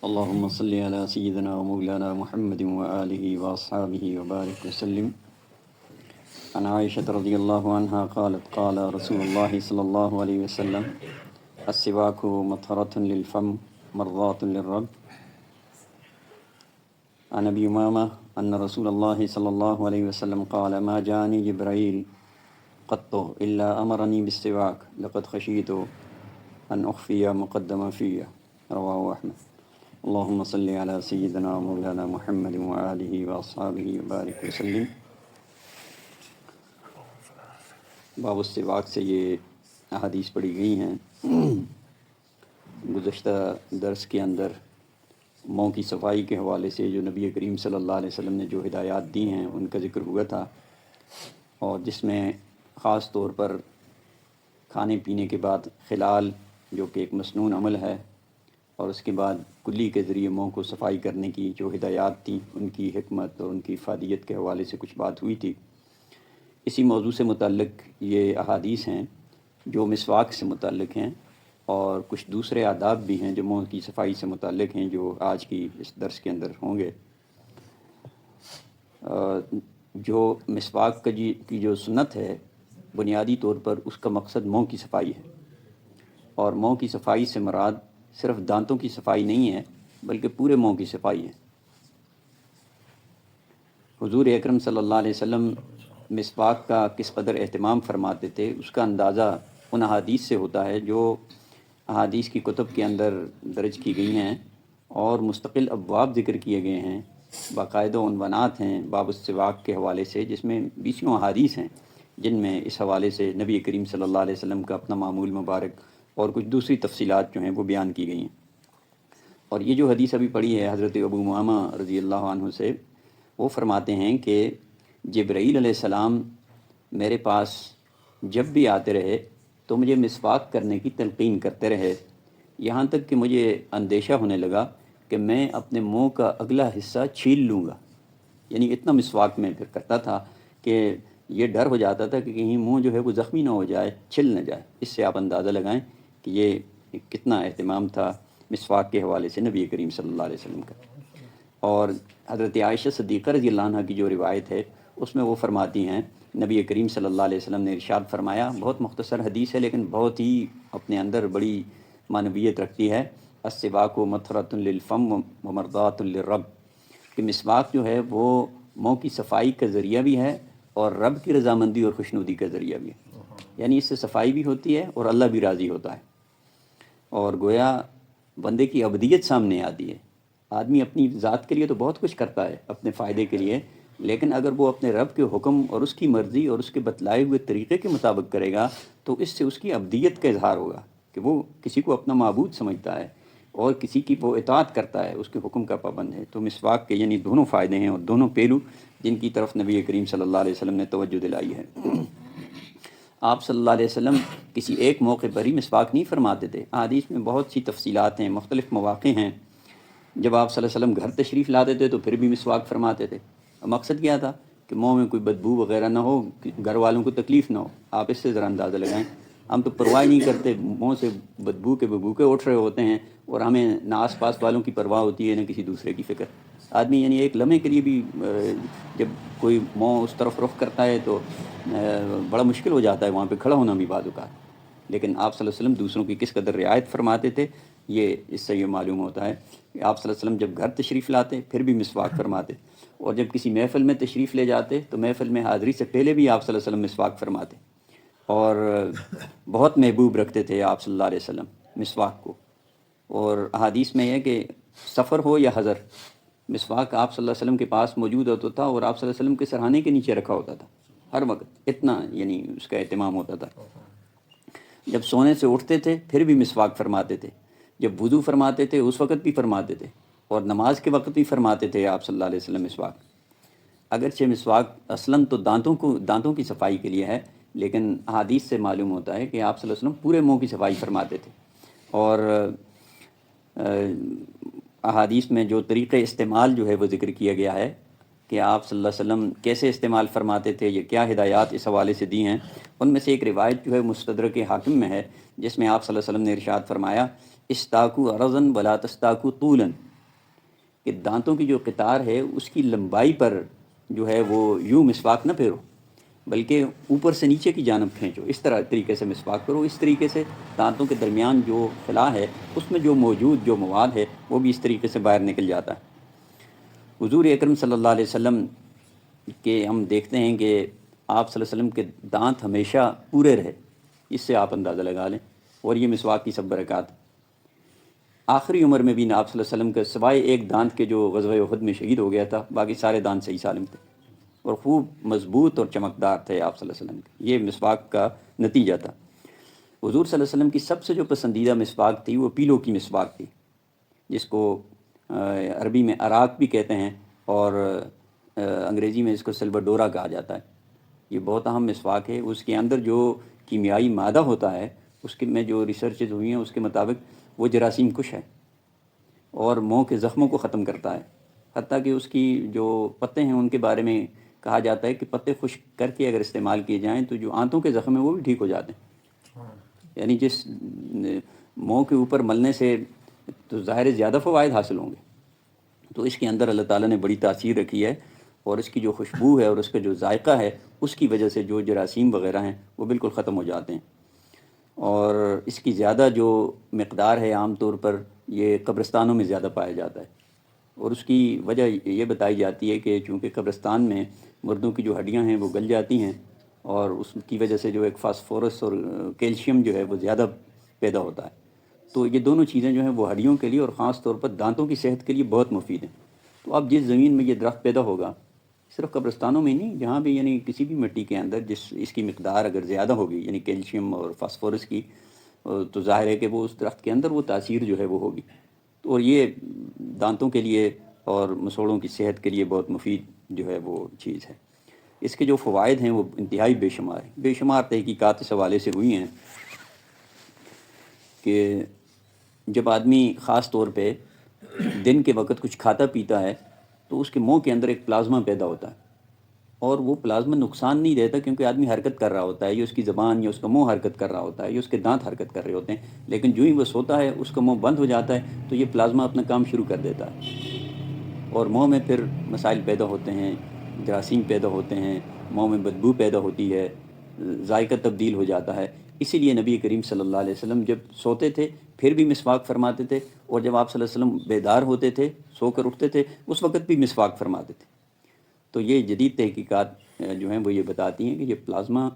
اللهم صل على سيدنا ومولانا محمد وآله وأصحابه وبارك وسلم. عن عائشة رضي الله عنها قالت قال رسول الله صلى الله عليه وسلم السواك مطهرة للفم مرضاة للرب. عن أبي أمامة أن رسول الله صلى الله عليه وسلم قال ما جاءني جبرائيل قط إلا أمرني بالسواك لقد خشيت أن أخفي مقدما فيه. رواه أحمد. اللهم صل على سيدنا مولانا محمد وآله وأصحابه وبارك وسلم. باب السواک سے یہ احادیث پڑھی گئی ہیں. گزشتہ درس کے اندر منہ کی صفائی کے حوالے سے جو نبی کریم صلی اللہ علیہ وسلم نے جو ہدایات دی ہیں ان کا ذکر ہوا تھا، اور جس میں خاص طور پر کھانے پینے کے بعد خلال جو کہ ایک مسنون عمل ہے، اور اس کے بعد کلی کے ذریعے منہ کو صفائی کرنے کی جو ہدایات تھیں ان کی حکمت اور ان کی افادیت کے حوالے سے کچھ بات ہوئی تھی. اسی موضوع سے متعلق یہ احادیث ہیں جو مسواک سے متعلق ہیں، اور کچھ دوسرے آداب بھی ہیں جو منہ کی صفائی سے متعلق ہیں جو آج کی اس درس کے اندر ہوں گے. جو مسواک کی جو سنت ہے بنیادی طور پر اس کا مقصد منہ کی صفائی ہے، اور منہ کی صفائی سے مراد صرف دانتوں کی صفائی نہیں ہے بلکہ پورے منہ کی صفائی ہے. حضور اکرم صلی اللہ علیہ وسلم مسواک کا کس قدر اہتمام فرماتے تھے اس کا اندازہ ان احادیث سے ہوتا ہے جو احادیث کی کتب کے اندر درج کی گئی ہیں، اور مستقل ابواب ذکر کیے گئے ہیں، باقاعدہ عنوانات ہیں باب السواک کے حوالے سے، جس میں 20 احادیث ہیں جن میں اس حوالے سے نبی کریم صلی اللہ علیہ وسلم کا اپنا معمول مبارک اور کچھ دوسری تفصیلات جو ہیں وہ بیان کی گئی ہیں. اور یہ جو حدیث ابھی پڑھی ہے حضرت ابو امامہ رضی اللہ عنہ سے، وہ فرماتے ہیں کہ جبرائیل علیہ السلام میرے پاس جب بھی آتے رہے تو مجھے مسواک کرنے کی تلقین کرتے رہے، یہاں تک کہ مجھے اندیشہ ہونے لگا کہ میں اپنے منہ کا اگلا حصہ چھیل لوں گا. یعنی اتنا مسواک میں پھر کرتا تھا کہ یہ ڈر ہو جاتا تھا کہ کہیں منہ جو ہے وہ زخمی نہ ہو جائے، چھل نہ جائے. اس سے آپ اندازہ لگائیں کہ یہ کتنا اہتمام تھا مسواک کے حوالے سے نبی کریم صلی اللہ علیہ وسلم کا. اور حضرت عائشہ صدیقہ رضی اللہ عنہ کی جو روایت ہے اس میں وہ فرماتی ہیں نبی کریم صلی اللہ علیہ وسلم نے ارشاد فرمایا، بہت مختصر حدیث ہے لیکن بہت ہی اپنے اندر بڑی معنویت رکھتی ہے، السواک مطہرۃ للفم ومرضاۃ للرب، کہ مسواک جو ہے وہ منہ کی صفائی کا ذریعہ بھی ہے اور رب کی رضامندی اور خوشنودی کا ذریعہ بھی ہے. یعنی اس سے صفائی بھی ہوتی ہے اور اللہ بھی راضی ہوتا ہے، اور گویا بندے کی ابدیت سامنے آتی ہے. آدمی اپنی ذات کے لیے تو بہت کچھ کرتا ہے اپنے فائدے کے لیے، لیکن اگر وہ اپنے رب کے حکم اور اس کی مرضی اور اس کے بتلائے ہوئے طریقے کے مطابق کرے گا تو اس سے اس کی ابدیت کا اظہار ہوگا کہ وہ کسی کو اپنا معبود سمجھتا ہے اور کسی کی وہ اطاعت کرتا ہے، اس کے حکم کا پابند ہے. تو مسواک کے یعنی دونوں فائدے ہیں اور دونوں پہلو جن کی طرف نبی کریم صلی اللہ علیہ وسلم نے توجہ دلائی ہے. آپ صلی اللہ علیہ وسلم کسی ایک موقع پر ہی مسواک نہیں فرماتے تھے. احادیث میں بہت سی تفصیلات ہیں، مختلف مواقع ہیں جب آپ صلی اللہ علیہ وسلم گھر تشریف لاتے تھے تو پھر بھی مسواک فرماتے تھے. مقصد کیا تھا کہ منہ میں کوئی بدبو وغیرہ نہ ہو، گھر والوں کو تکلیف نہ ہو. آپ اس سے ذرا اندازہ لگائیں، ہم تو پرواہ نہیں کرتے، منہ سے بدبو کے ببوکے اٹھ رہے ہوتے ہیں اور ہمیں نہ آس پاس والوں کی پرواہ ہوتی ہے نہ کسی دوسرے کی فکر. آدمی یعنی ایک لمحے کے لیے بھی جب کوئی منہ اس طرف رخ کرتا ہے تو بڑا مشکل ہو جاتا ہے وہاں پہ کھڑا ہونا بھی بعض اوقات. لیکن آپ صلی اللہ علیہ وسلم دوسروں کی کس قدر رعایت فرماتے تھے، یہ اس سے یہ معلوم ہوتا ہے کہ آپ صلی اللہ علیہ وسلم جب گھر تشریف لاتے پھر بھی مسواک فرماتے، اور جب کسی محفل میں تشریف لے جاتے تو محفل میں حاضری سے پہلے بھی آپ صلی اللہ علیہ وسلم مسواک فرماتے. اور بہت محبوب رکھتے تھے آپ صلی اللہ علیہ وسلم مسواک کو. اور احادیث میں ہے کہ سفر ہو یا حضر، مسواک آپ صلی اللہ علیہ وسلم کے پاس موجود ہوتا تھا اور آپ صلی اللہ علیہ وسلم کے سرہانے کے نیچے رکھا ہوتا تھا ہر وقت. اتنا یعنی اس کا اہتمام ہوتا تھا. جب سونے سے اٹھتے تھے پھر بھی مسواک فرماتے تھے، جب وضو فرماتے تھے اس وقت بھی فرماتے تھے، اور نماز کے وقت بھی فرماتے تھے آپ صلی اللہ علیہ وسلم مسواک. اگرچہ مسواک اصلاً تو دانتوں کی صفائی کے لیے ہے، لیکن احادیث سے معلوم ہوتا ہے کہ آپ صلی اللہ علیہ وسلم پورے منہ کی صفائی فرماتے تھے. اور احادیث میں جو طریقہ استعمال جو ہے وہ ذکر کیا گیا ہے کہ آپ صلی اللہ علیہ وسلم کیسے استعمال فرماتے تھے، یہ کیا ہدایات اس حوالے سے دی ہیں. ان میں سے ایک روایت جو ہے مستدرک حاکم میں ہے جس میں آپ صلی اللہ علیہ وسلم نے ارشاد فرمایا، استاکو عرضاً ولا تستاکو طولاً، کہ دانتوں کی جو قطار ہے اس کی لمبائی پر جو ہے وہ یوں مسواک نہ پھیرو، بلکہ اوپر سے نیچے کی جانب کھینچو، اس طریقے سے مسواک کرو. اس طریقے سے دانتوں کے درمیان جو خلا ہے اس میں جو موجود جو مواد ہے وہ بھی اس طریقے سے باہر نکل جاتا ہے. حضور اکرم صلی اللہ علیہ وسلم کے ہم دیکھتے ہیں کہ آپ صلی اللہ علیہ وسلم کے دانت ہمیشہ پورے رہے، اس سے آپ اندازہ لگا لیں، اور یہ مسواک کی سب برکات. آخری عمر میں بھی آپ صلی اللہ علیہ وسلم کے سوائے ایک دانت کے جو غزوہ احد میں شہید ہو گیا تھا، باقی سارے دانت صحیح سالم تھے اور خوب مضبوط اور چمکدار تھے آپ صلی اللہ علیہ وسلم کے. یہ مسواک کا نتیجہ تھا. حضور صلی اللہ علیہ وسلم کی سب سے جو پسندیدہ مسواک تھی وہ پیلو کی مسواک تھی، جس کو عربی میں اراک بھی کہتے ہیں اور انگریزی میں اس کو سلور ڈورا کہا جاتا ہے. یہ بہت اہم مسواک ہے. اس کے اندر جو کیمیائی مادہ ہوتا ہے اس کے میں جو ریسرچز ہوئی ہیں اس کے مطابق وہ جراثیم کش ہے اور منہ کے زخموں کو ختم کرتا ہے. حتیٰ کہ اس کی جو پتے ہیں ان کے بارے میں کہا جاتا ہے کہ پتے خشک کر کے اگر استعمال کیے جائیں تو جو آنتوں کے زخم ہیں وہ بھی ٹھیک ہو جاتے ہیں. یعنی جس منہ کے اوپر ملنے سے تو ظاہر زیادہ فوائد حاصل ہوں گے، تو اس کے اندر اللہ تعالیٰ نے بڑی تاثیر رکھی ہے، اور اس کی جو خوشبو ہے اور اس کا جو ذائقہ ہے اس کی وجہ سے جو جراثیم وغیرہ ہیں وہ بالکل ختم ہو جاتے ہیں. اور اس کی زیادہ جو مقدار ہے عام طور پر یہ قبرستانوں میں زیادہ پایا جاتا ہے، اور اس کی وجہ یہ بتائی جاتی ہے کہ چونکہ قبرستان میں مردوں کی جو ہڈیاں ہیں وہ گل جاتی ہیں، اور اس کی وجہ سے جو ایک فاسفورس اور کیلشیم جو ہے وہ زیادہ پیدا ہوتا ہے. تو یہ دونوں چیزیں جو ہیں وہ ہڈیوں کے لیے اور خاص طور پر دانتوں کی صحت کے لیے بہت مفید ہیں. تو اب جس زمین میں یہ درخت پیدا ہوگا، صرف قبرستانوں میں نہیں، جہاں بھی یعنی کسی بھی مٹی کے اندر اس کی مقدار اگر زیادہ ہوگی یعنی کیلشیم اور فاسفورس کی، تو ظاہر ہے کہ وہ اس درخت کے اندر وہ تاثیر جو ہے وہ ہوگی. اور یہ دانتوں کے لیے اور مسوڑوں کی صحت کے لیے بہت مفید جو ہے وہ چیز ہے. اس کے جو فوائد ہیں وہ انتہائی بے شمار ہیں. بے شمار تحقیقات اس حوالے سے ہوئی ہیں کہ جب آدمی خاص طور پہ دن کے وقت کچھ کھاتا پیتا ہے تو اس کے منہ کے اندر ایک پلازما پیدا ہوتا ہے، اور وہ پلازما نقصان نہیں دیتا کیونکہ آدمی حرکت کر رہا ہوتا ہے، یا اس کی زبان یا اس کا منہ حرکت کر رہا ہوتا ہے، یا اس کے دانت حرکت کر رہے ہوتے ہیں. لیکن جو ہی وہ سوتا ہے اس کا منہ بند ہو جاتا ہے تو یہ پلازما اپنا کام شروع کر دیتا ہے، اور منہ میں پھر مسائل پیدا ہوتے ہیں، جراثیم پیدا ہوتے ہیں، منہ میں بدبو پیدا ہوتی ہے، ذائقہ تبدیل ہو جاتا ہے. اسی لیے نبی کریم صلی اللہ علیہ وسلم جب سوتے تھے پھر بھی مسواک فرماتے تھے، اور جب آپ صلی اللہ علیہ وسلم بیدار ہوتے تھے سو کر اٹھتے تھے اس وقت بھی مسواک فرماتے تھے. تو یہ جدید تحقیقات جو ہیں وہ یہ بتاتی ہیں کہ یہ پلازما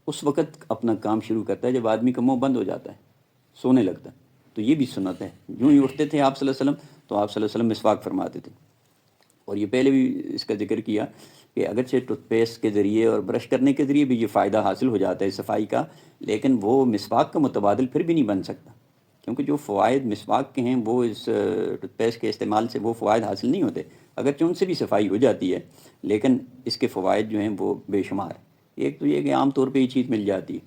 اس وقت اپنا کام شروع کرتا ہے جب آدمی کا منہ بند ہو جاتا ہے، سونے لگتا ہے. تو یہ بھی سنت ہے. یوں ہی اٹھتے تھے آپ صلی اللہ علیہ وسلم تو آپ صلی اللہ علیہ وسلم مسواک فرماتے تھے. اور یہ پہلے بھی اس کا ذکر کیا کہ اگرچہ ٹوتھ پیسٹ کے ذریعے اور برش کرنے کے ذریعے بھی یہ فائدہ حاصل ہو جاتا ہے صفائی کا، لیکن وہ مسواک کا متبادل پھر بھی نہیں بن سکتا، کیونکہ جو فوائد مسواک کے ہیں وہ اس ٹوتھ پیسٹ کے استعمال سے وہ فوائد حاصل نہیں ہوتے. اگرچہ ان سے بھی صفائی ہو جاتی ہے لیکن اس کے فوائد جو ہیں وہ بے شمار ہیں. ایک تو یہ کہ عام طور پہ یہ چیز مل جاتی ہے،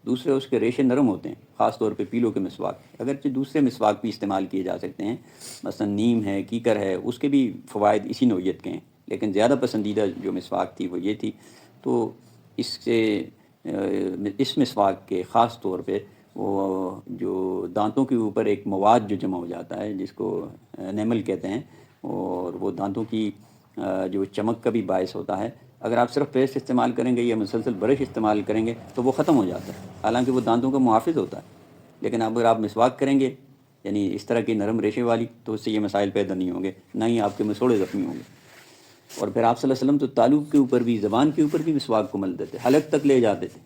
دوسرے اس کے ریشے نرم ہوتے ہیں، خاص طور پہ پیلو کے مسواک. اگرچہ دوسرے مسواک بھی استعمال کیے جا سکتے ہیں، مثلا نیم ہے، کیکر ہے، اس کے بھی فوائد اسی نوعیت کے ہیں، لیکن زیادہ پسندیدہ جو مسواک تھی وہ یہ تھی. تو اس مسواک کے خاص طور پہ وہ جو دانتوں کے اوپر ایک مواد جو جمع ہو جاتا ہے جس کو انیمل کہتے ہیں، اور وہ دانتوں کی جو چمک کا بھی باعث ہوتا ہے. اگر آپ صرف پیسٹ استعمال کریں گے یا مسلسل برش استعمال کریں گے تو وہ ختم ہو جاتا ہے، حالانکہ وہ دانتوں کا محافظ ہوتا ہے. لیکن اگر آپ مسواک کریں گے یعنی اس طرح کی نرم ریشے والی، تو اس سے یہ مسائل پیدا نہیں ہوں گے، نہ ہی آپ کے مسوڑے زخمی ہوں گے. اور پھر آپ صلی اللہ علیہ وسلم تو تالو کے اوپر بھی، زبان کے اوپر بھی مسواک کو مل دیتے، حلق تک لے جاتے تھے.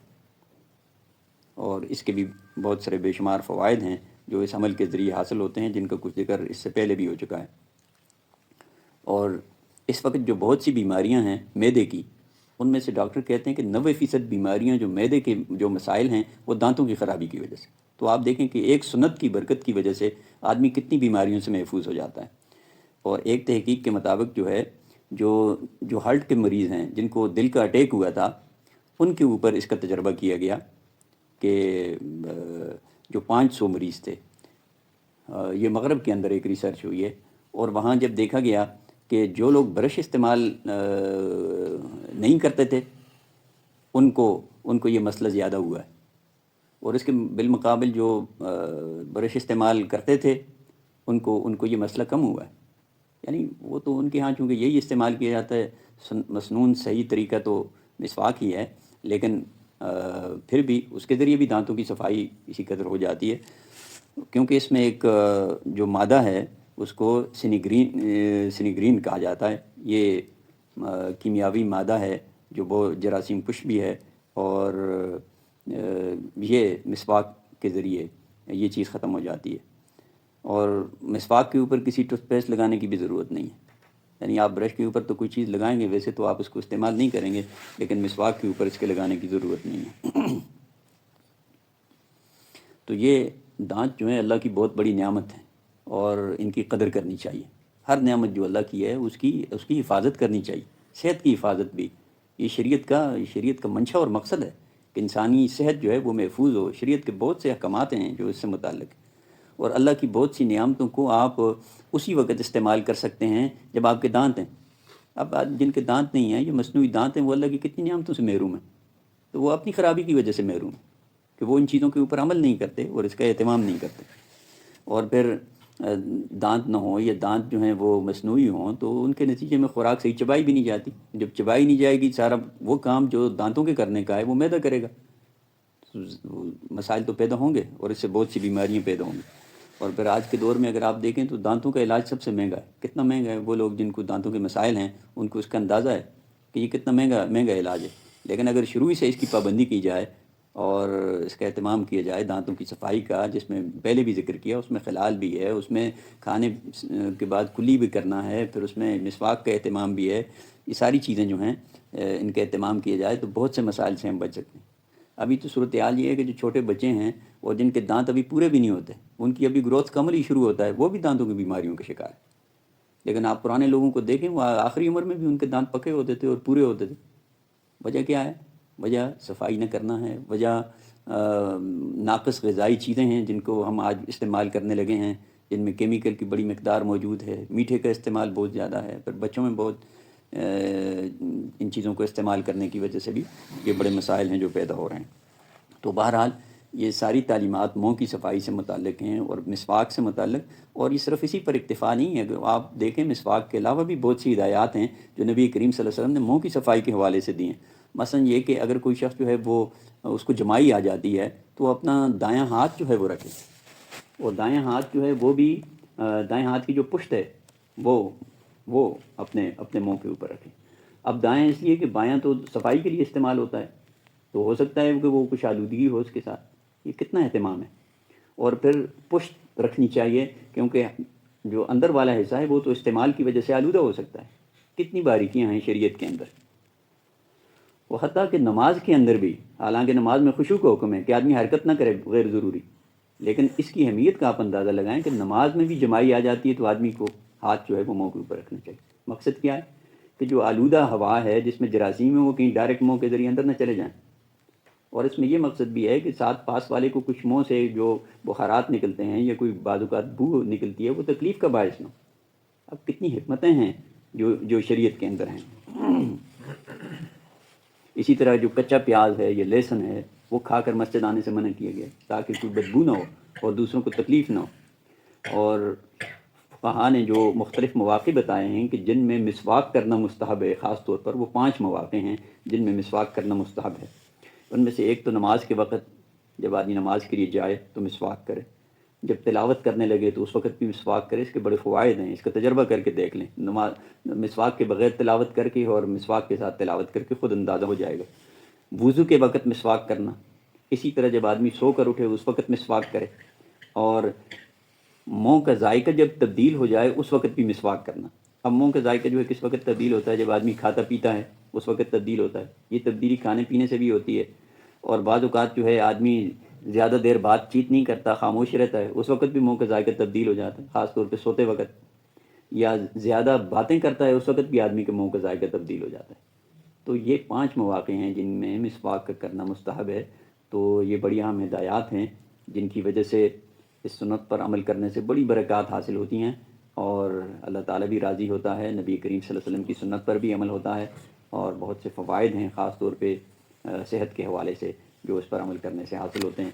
اور اس کے بھی بہت سارے بے شمار فوائد ہیں جو اس عمل کے ذریعے حاصل ہوتے ہیں، جن کا کچھ ذکر اس سے پہلے بھی ہو چکا ہے. اور اس وقت جو بہت سی بیماریاں ہیں معدے کی، ان میں سے ڈاکٹر کہتے ہیں کہ 90% بیماریاں جو معدے کے جو مسائل ہیں وہ دانتوں کی خرابی کی وجہ سے. تو آپ دیکھیں کہ ایک سنت کی برکت کی وجہ سے آدمی کتنی بیماریوں سے محفوظ ہو جاتا ہے. اور ایک تحقیق کے مطابق جو ہے جو ہارٹ کے مریض ہیں جن کو دل کا اٹیک ہوا تھا، ان کے اوپر اس کا تجربہ کیا گیا کہ جو 500 مریض تھے، یہ مغرب کے اندر ایک ریسرچ ہوئی ہے، اور وہاں جب دیکھا گیا کہ جو لوگ برش استعمال نہیں کرتے تھے ان کو یہ مسئلہ زیادہ ہوا ہے، اور اس کے بالمقابل جو برش استعمال کرتے تھے ان کو یہ مسئلہ کم ہوا ہے. یعنی وہ تو ان کے ہاں چونکہ یہی استعمال کیا جاتا ہے، مسنون صحیح طریقہ تو مسواک ہی ہے، لیکن پھر بھی اس کے ذریعے بھی دانتوں کی صفائی اسی قدر ہو جاتی ہے، کیونکہ اس میں ایک جو مادہ ہے اس کو سنیگرین کہا جاتا ہے۔ یہ کیمیاوی مادہ ہے جو بہت جراثیم کش بھی ہے، اور یہ مسواک کے ذریعے یہ چیز ختم ہو جاتی ہے۔ اور مسواک کے اوپر کسی ٹوتھ پیسٹ لگانے کی بھی ضرورت نہیں ہے، یعنی آپ برش کے اوپر تو کوئی چیز لگائیں گے، ویسے تو آپ اس کو استعمال نہیں کریں گے، لیکن مسواک کے اوپر اس کے لگانے کی ضرورت نہیں ہے۔ تو یہ دانت جو ہیں اللہ کی بہت بڑی نعمت ہے، اور ان کی قدر کرنی چاہیے۔ ہر نعمت جو اللہ کی ہے اس کی حفاظت کرنی چاہیے، صحت کی حفاظت بھی۔ یہ شریعت کا منشا اور مقصد ہے کہ انسانی صحت جو ہے وہ محفوظ ہو۔ شریعت کے بہت سے احکامات ہیں جو اس سے متعلق ہیں، اور اللہ کی بہت سی نعمتوں کو آپ اسی وقت استعمال کر سکتے ہیں جب آپ کے دانت ہیں۔ اب جن کے دانت نہیں ہیں، یہ مصنوعی دانت ہیں، وہ اللہ کی کتنی نعمتوں سے محروم ہیں، تو وہ اپنی خرابی کی وجہ سے محروم ہیں کہ وہ ان چیزوں کے اوپر عمل نہیں کرتے اور اس کا اہتمام نہیں کرتے۔ اور پھر دانت نہ ہوں یا دانت جو ہیں وہ مصنوعی ہوں تو ان کے نتیجے میں خوراک صحیح چبائی بھی نہیں جاتی۔ جب چبائی نہیں جائے گی، سارا وہ کام جو دانتوں کے کرنے کا ہے وہ معدہ کرے گا، مسائل تو پیدا ہوں گے اور اس سے بہت سی بیماریاں پیدا ہوں گی۔ اور پھر آج کے دور میں اگر آپ دیکھیں تو دانتوں کا علاج سب سے مہنگا ہے۔ کتنا مہنگا ہے؟ وہ لوگ جن کو دانتوں کے مسائل ہیں ان کو اس کا اندازہ ہے کہ یہ کتنا مہنگا علاج ہے، لیکن اگر شروع سے اس کی پابندی کی جائے اور اس کا اہتمام کیا جائے دانتوں کی صفائی کا، جس میں پہلے بھی ذکر کیا، اس میں خلال بھی ہے، اس میں کھانے کے بعد کلی بھی کرنا ہے، پھر اس میں مسواک کا اہتمام بھی ہے، یہ ساری چیزیں جو ہیں ان کا اہتمام کیا جائے تو بہت سے مسائل سے ہم بچ سکتے ہیں۔ ابھی تو صورتحال یہ ہے کہ جو چھوٹے بچے ہیں اور جن کے دانت ابھی پورے بھی نہیں ہوتے، ان کی ابھی گروتھ کا عمل ہی شروع ہوتا ہے، وہ بھی دانتوں کی بیماریوں کا شکار ہے۔ لیکن آپ پرانے لوگوں کو دیکھیں، وہ آخری عمر میں بھی ان کے دانت پکے ہوتے تھے اور پورے ہوتے تھے۔ وجہ کیا ہے؟ وجہ صفائی نہ کرنا ہے، وجہ ناقص غذائی چیزیں ہیں جن کو ہم آج استعمال کرنے لگے ہیں، جن میں کیمیکل کی بڑی مقدار موجود ہے، میٹھے کا استعمال بہت زیادہ ہے، پھر بچوں میں بہت ان چیزوں کو استعمال کرنے کی وجہ سے بھی یہ بڑے مسائل ہیں جو پیدا ہو رہے ہیں۔ تو بہرحال یہ ساری تعلیمات منہ کی صفائی سے متعلق ہیں اور مسواک سے متعلق، اور یہ صرف اسی پر اکتفا نہیں ہے۔ اگر آپ دیکھیں مسواک کے علاوہ بھی بہت سی ہدایات ہیں جو نبی کریم صلی اللہ علیہ وسلم نے منہ کی صفائی کے حوالے سے دی ہیں۔ مثلا یہ کہ اگر کوئی شخص جو ہے وہ اس کو جمائی آ جاتی ہے تو اپنا دایاں ہاتھ جو ہے وہ رکھے، اور دایاں ہاتھ جو ہے وہ بھی دائیں ہاتھ کی جو پشت ہے وہ اپنے منہ کے اوپر رکھیں۔ اب دائیں اس لیے کہ بایاں تو صفائی کے لیے استعمال ہوتا ہے، تو ہو سکتا ہے کہ وہ کچھ آلودگی ہو اس کے ساتھ، یہ کتنا اہتمام ہے۔ اور پھر پشت رکھنی چاہیے، کیونکہ جو اندر والا حصہ ہے وہ تو استعمال کی وجہ سے آلودہ ہو سکتا ہے۔ کتنی باریکیاں ہیں شریعت کے اندر۔ وہ حتیٰ کہ نماز کے اندر بھی، حالانکہ نماز میں خشوع کا حکم ہے کہ آدمی حرکت نہ کرے غیر ضروری، لیکن اس کی اہمیت کا آپ اندازہ لگائیں کہ نماز میں بھی جمائی آ جاتی ہے تو آدمی کو ہاتھ جو ہے وہ منہ کے اوپر رکھنا چاہیے۔ مقصد کیا ہے کہ جو آلودہ ہوا ہے جس میں جراثیم ہے وہ کہیں ڈائریکٹ منہ کے ذریعے اندر نہ چلے جائیں، اور اس میں یہ مقصد بھی ہے کہ ساتھ پاس والے کو کچھ منہ سے جو بخارات نکلتے ہیں یا کوئی بعض اوقات بو نکلتی ہے وہ تکلیف کا باعث نہ ہو۔ اب کتنی حکمتیں ہیں جو شریعت کے اندر ہیں۔ اسی طرح جو کچا پیاز ہے یا لہسن ہے وہ کھا کر مسجد آنے سے منع کیا گیا تاکہ کوئی بدبو نہ ہو اور دوسروں کو تکلیف نہ ہو۔ اور فقہا نے جو مختلف مواقع بتائے ہیں کہ جن میں مسواک کرنا مستحب ہے، خاص طور پر وہ 5 مواقع ہیں جن میں مسواک کرنا مستحب ہے۔ ان میں سے ایک تو نماز کے وقت، جب آدمی نماز کے لیے جائے تو مسواک کرے، جب تلاوت کرنے لگے تو اس وقت بھی مسواک کرے۔ اس کے بڑے فوائد ہیں، اس کا تجربہ کر کے دیکھ لیں، مسواک کے بغیر تلاوت کر کے اور مسواک کے ساتھ تلاوت کر کے خود اندازہ ہو جائے گا۔ وضو کے وقت مسواک کرنا، اسی طرح جب آدمی سو کر اٹھے اس وقت مسواک کرے، اور منہ کا ذائقہ جب تبدیل ہو جائے اس وقت بھی مسواک کرنا۔ اب منہ کا ذائقہ جو ہے کس وقت تبدیل ہوتا ہے؟ جب آدمی کھاتا پیتا ہے اس وقت تبدیل ہوتا ہے۔ یہ تبدیلی کھانے پینے سے بھی ہوتی ہے، اور بعض اوقات جو ہے آدمی زیادہ دیر بات چیت نہیں کرتا، خاموش رہتا ہے، اس وقت بھی منہ کا ذائقہ تبدیل ہو جاتا ہے، خاص طور پہ سوتے وقت، یا زیادہ باتیں کرتا ہے اس وقت بھی آدمی کے منہ کا ذائقہ تبدیل ہو جاتا ہے۔ تو یہ 5 مواقع ہیں جن میں مسواک کرنا مستحب ہے۔ تو یہ بڑی اہم ہدایات ہیں جن کی وجہ سے اس سنت پر عمل کرنے سے بڑی برکات حاصل ہوتی ہیں، اور اللہ تعالیٰ بھی راضی ہوتا ہے، نبی کریم صلی اللہ علیہ وسلم کی سنت پر بھی عمل ہوتا ہے، اور بہت سے فوائد ہیں خاص طور پہ صحت کے حوالے سے جو اس پر عمل کرنے سے حاصل ہوتے ہیں۔